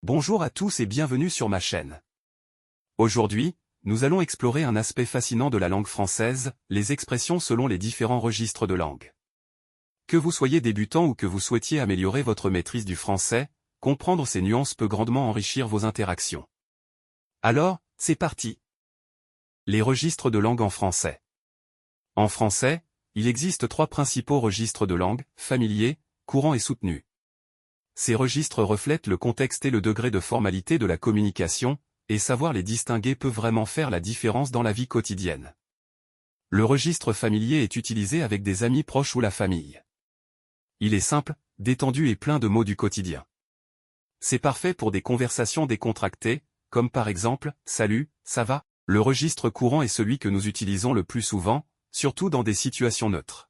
Bonjour à tous et bienvenue sur ma chaîne. Aujourd'hui, nous allons explorer un aspect fascinant de la langue française, les expressions selon les différents registres de langue. Que vous soyez débutant ou que vous souhaitiez améliorer votre maîtrise du français, comprendre ces nuances peut grandement enrichir vos interactions. Alors, c'est parti. Les registres de langue en français. En français, il existe trois principaux registres de langue, familier, courant et soutenu. Ces registres reflètent le contexte et le degré de formalité de la communication, et savoir les distinguer peut vraiment faire la différence dans la vie quotidienne. Le registre familier est utilisé avec des amis proches ou la famille. Il est simple, détendu et plein de mots du quotidien. C'est parfait pour des conversations décontractées, comme par exemple « Salut, ça va ?» Le registre courant est celui que nous utilisons le plus souvent, surtout dans des situations neutres.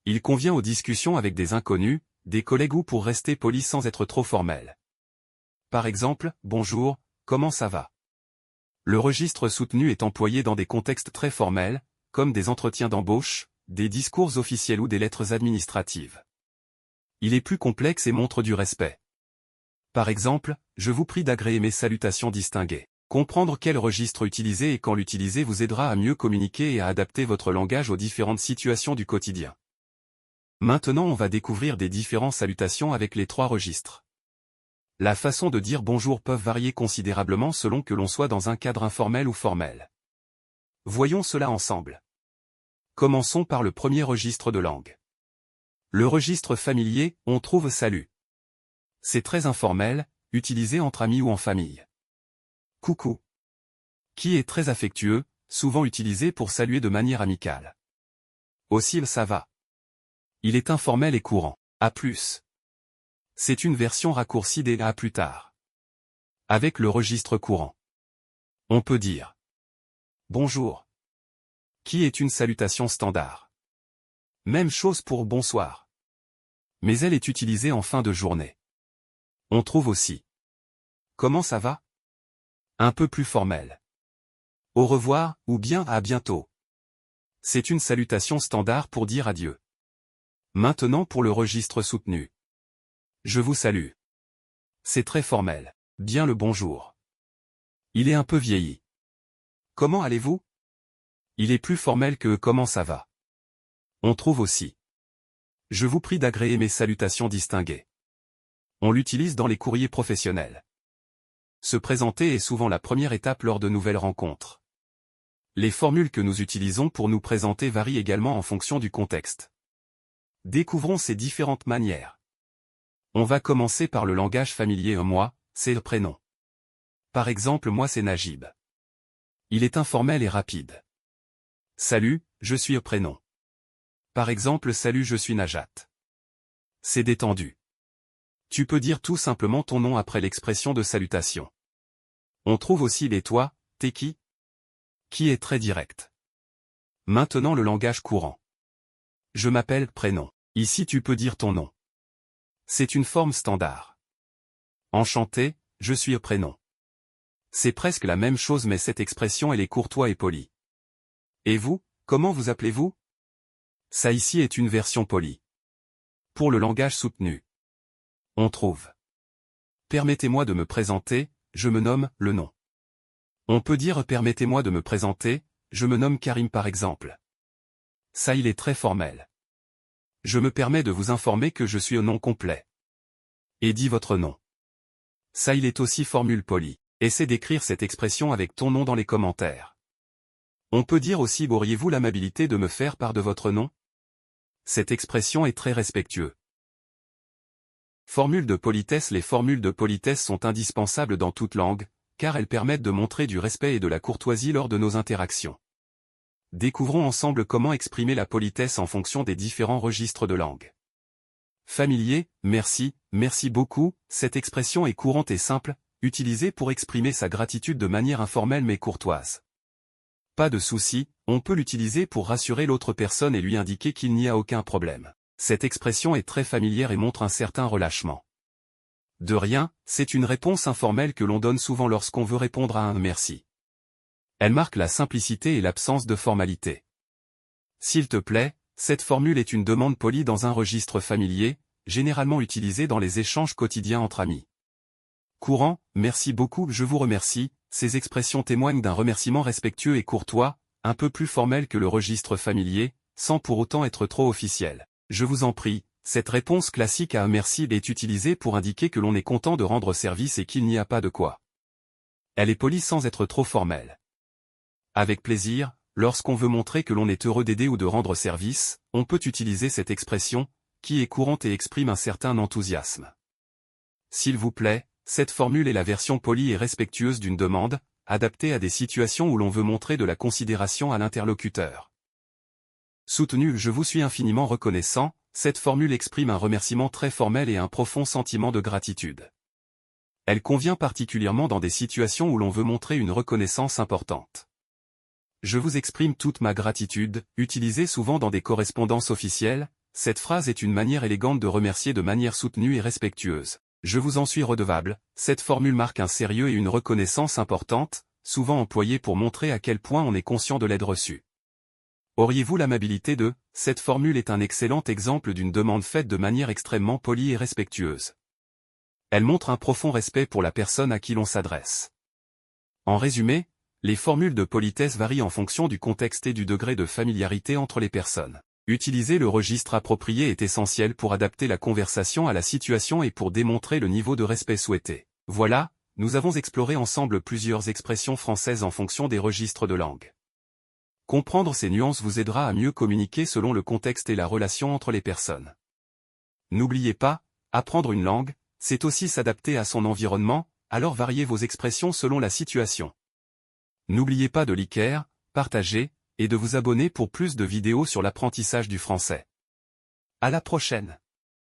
Il convient aux discussions avec des inconnus, des collègues ou pour rester poli sans être trop formel. Par exemple, « Bonjour, comment ça va ?» Le registre soutenu est employé dans des contextes très formels, comme des entretiens d'embauche, des discours officiels ou des lettres administratives. Il est plus complexe et montre du respect. Par exemple, « Je vous prie d'agréer mes salutations distinguées ». Comprendre quel registre utiliser et quand l'utiliser vous aidera à mieux communiquer et à adapter votre langage aux différentes situations du quotidien. Maintenant on va découvrir des différentes salutations avec les trois registres. La façon de dire bonjour peut varier considérablement selon que l'on soit dans un cadre informel ou formel. Voyons cela ensemble. Commençons par le premier registre de langue. Le registre familier, on trouve salut. C'est très informel, utilisé entre amis ou en famille. Coucou. Qui est très affectueux, souvent utilisé pour saluer de manière amicale. Aussi ça va. Il est informel et courant. À plus. C'est une version raccourcie des à plus tard. Avec le registre courant. On peut dire bonjour. Qui est une salutation standard. Même chose pour bonsoir. Mais elle est utilisée en fin de journée. On trouve aussi comment ça va? Un peu plus formel. Au revoir, ou bien à bientôt. C'est une salutation standard pour dire adieu. Maintenant pour le registre soutenu. Je vous salue. C'est très formel. Bien le bonjour. Il est un peu vieilli. Comment allez-vous? Il est plus formel que comment ça va. On trouve aussi. Je vous prie d'agréer mes salutations distinguées. On l'utilise dans les courriers professionnels. Se présenter est souvent la première étape lors de nouvelles rencontres. Les formules que nous utilisons pour nous présenter varient également en fonction du contexte. Découvrons ces différentes manières. On va commencer par le langage familier. Moi, c'est le prénom. Par exemple, moi c'est Najib. Il est informel et rapide. Salut, je suis le prénom. Par exemple, salut, je suis Najat. C'est détendu. Tu peux dire tout simplement ton nom après l'expression de salutation. On trouve aussi les toi, t'es qui est très direct. Maintenant le langage courant. Je m'appelle prénom. Ici tu peux dire ton nom. C'est une forme standard. Enchanté, je suis le prénom. C'est presque la même chose mais cette expression elle est courtois et polie. Et vous, comment vous appelez-vous? Ça ici est une version polie. Pour le langage soutenu. On trouve. Permettez-moi de me présenter, je me nomme, le nom. On peut dire permettez-moi de me présenter, je me nomme Karim par exemple. Ça il est très formel. Je me permets de vous informer que je suis au nom complet. Et dis votre nom. Ça il est aussi formule polie. Essaie d'écrire cette expression avec ton nom dans les commentaires. On peut dire aussi auriez-vous l'amabilité de me faire part de votre nom? Cette expression est très respectueuse. Formules de politesse. Les formules de politesse sont indispensables dans toute langue, car elles permettent de montrer du respect et de la courtoisie lors de nos interactions. Découvrons ensemble comment exprimer la politesse en fonction des différents registres de langue. Familier, merci, merci beaucoup, cette expression est courante et simple, utilisée pour exprimer sa gratitude de manière informelle mais courtoise. Pas de souci, on peut l'utiliser pour rassurer l'autre personne et lui indiquer qu'il n'y a aucun problème. Cette expression est très familière et montre un certain relâchement. De rien, c'est une réponse informelle que l'on donne souvent lorsqu'on veut répondre à un merci. Elle marque la simplicité et l'absence de formalité. S'il te plaît, cette formule est une demande polie dans un registre familier, généralement utilisée dans les échanges quotidiens entre amis. Courant, merci beaucoup, je vous remercie. Ces expressions témoignent d'un remerciement respectueux et courtois, un peu plus formel que le registre familier, sans pour autant être trop officiel. Je vous en prie, cette réponse classique à un merci est utilisée pour indiquer que l'on est content de rendre service et qu'il n'y a pas de quoi. Elle est polie sans être trop formelle. Avec plaisir, lorsqu'on veut montrer que l'on est heureux d'aider ou de rendre service, on peut utiliser cette expression, qui est courante et exprime un certain enthousiasme. S'il vous plaît, cette formule est la version polie et respectueuse d'une demande, adaptée à des situations où l'on veut montrer de la considération à l'interlocuteur. Soutenu, je vous suis infiniment reconnaissant, cette formule exprime un remerciement très formel et un profond sentiment de gratitude. Elle convient particulièrement dans des situations où l'on veut montrer une reconnaissance importante. Je vous exprime toute ma gratitude, utilisée souvent dans des correspondances officielles, cette phrase est une manière élégante de remercier de manière soutenue et respectueuse. Je vous en suis redevable, cette formule marque un sérieux et une reconnaissance importante, souvent employée pour montrer à quel point on est conscient de l'aide reçue. Auriez-vous l'amabilité de, cette formule est un excellent exemple d'une demande faite de manière extrêmement polie et respectueuse. Elle montre un profond respect pour la personne à qui l'on s'adresse. En résumé, les formules de politesse varient en fonction du contexte et du degré de familiarité entre les personnes. Utiliser le registre approprié est essentiel pour adapter la conversation à la situation et pour démontrer le niveau de respect souhaité. Voilà, nous avons exploré ensemble plusieurs expressions françaises en fonction des registres de langue. Comprendre ces nuances vous aidera à mieux communiquer selon le contexte et la relation entre les personnes. N'oubliez pas, apprendre une langue, c'est aussi s'adapter à son environnement, alors variez vos expressions selon la situation. N'oubliez pas de liker, partager, et de vous abonner pour plus de vidéos sur l'apprentissage du français. À la prochaine!